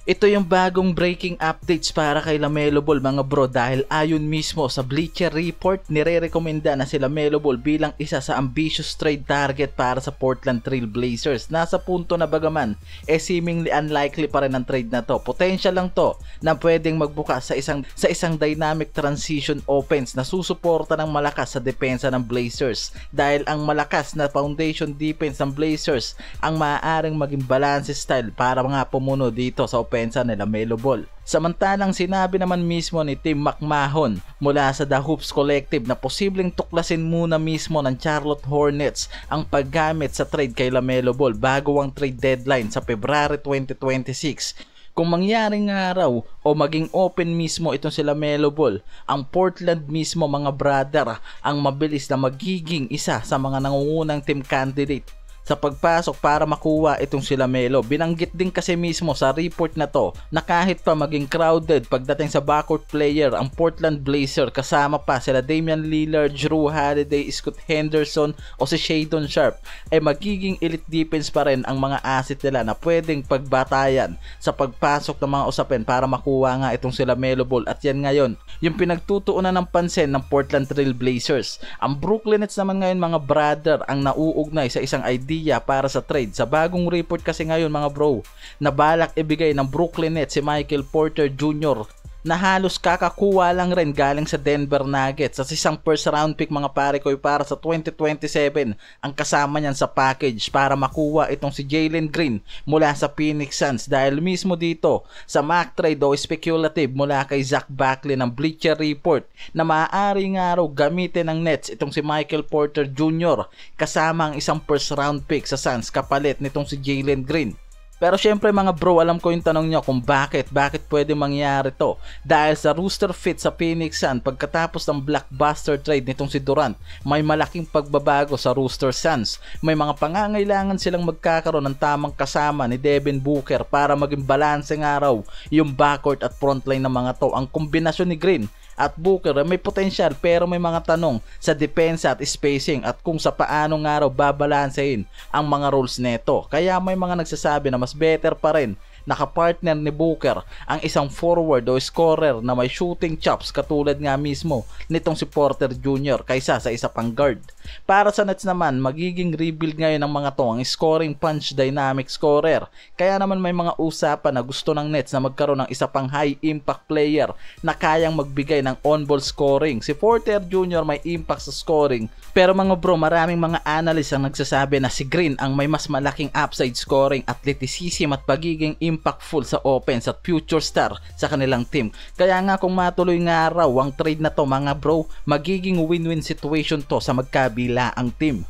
Ito yung bagong breaking updates para kay LaMelo Ball mga bro, dahil ayon mismo sa Bleacher Report, nire-rekomenda na si LaMelo Ball bilang isa sa ambitious trade target para sa Portland Trail Blazers. Nasa punto na bagaman, seemingly unlikely pa rin ang trade na to. Potential lang to na pwedeng magbukas sa isang dynamic transition offense na susuporta ng malakas sa depensa ng Blazers, dahil ang malakas na foundation defense ng Blazers ang maaaring maging balance style para mga pumuno dito sa offense ni LaMelo Ball. Samantalang sinabi naman mismo ni Tim McMahon mula sa The Hoops Collective na posibleng tuklasin muna mismo ng Charlotte Hornets ang paggamit sa trade kay LaMelo Ball bago ang trade deadline sa February 2026. Kung mangyaring araw o maging open mismo itong si LaMelo Ball, ang Portland mismo mga brother ang mabilis na magiging isa sa mga nangungunang team candidate sa pagpasok para makuha itong si LaMelo. Binanggit din kasi mismo sa report na to na kahit pa maging crowded pagdating sa backcourt player ang Portland Blazer, kasama pa sila Damian Lillard, Jrue Holiday, Scott Henderson o si Shadon Sharpe, ay magiging elite defense pa rin ang mga asset nila na pwedeng pagbatayan sa pagpasok ng mga usapin para makuha nga itong si LaMelo Ball. At yan ngayon yung pinagtutuunan ng pansin ng Portland Trail Blazers. Ang Brooklyn Nets naman ngayon mga brother ang nauugnay sa isang idea para sa trade. Sa bagong report kasi ngayon mga bro, na balak ibigay ng Brooklyn Nets si Michael Porter Jr. na halos kakakuha lang rin galing sa Denver Nuggets sa isang first round pick mga pare ko para sa 2027 ang kasama niyan sa package para makuha itong si Jalen Green mula sa Phoenix Suns, dahil mismo dito sa mock trade o speculative mula kay Zach Buckley ng Bleacher Report na maaari nga raw gamitin ng Nets itong si Michael Porter Jr. kasama ang isang first round pick sa Suns kapalit nitong si Jalen Green. Pero syempre mga bro, alam ko yung tanong nyo kung bakit pwede mangyari to, dahil sa roster fit sa Phoenix Suns pagkatapos ng blockbuster trade nitong si Durant, may malaking pagbabago sa roster Suns. May mga pangangailangan silang magkakaroon ng tamang kasama ni Devin Booker para maging balanse nga raw yung backcourt at frontline ng mga to. Ang kombinasyon ni Green at Booker may potensyal pero may mga tanong sa depensa at spacing at kung sa paano nga raw babalansehin ang mga roles neto. Kaya may mga nagsasabi na mas better pa rin nakapartner ni Booker ang isang forward o scorer na may shooting chops katulad nga mismo nitong si Porter Jr. kaysa sa isa pang guard. Para sa Nets naman, magiging rebuild ngayon ng mga to ang scoring punch dynamic scorer. Kaya naman may mga usapan na gusto ng Nets na magkaroon ng isa pang high impact player na kayang magbigay ng on-ball scoring. Si Porter Jr. may impact sa scoring, pero mga bro, maraming mga analyst ang nagsasabi na si Green ang may mas malaking upside scoring, athleticism at pagiging impactful sa offense at future star sa kanilang team. Kaya nga kung matuloy nga raw ang trade na to mga bro, magiging win-win situation to sa magkabilaang team.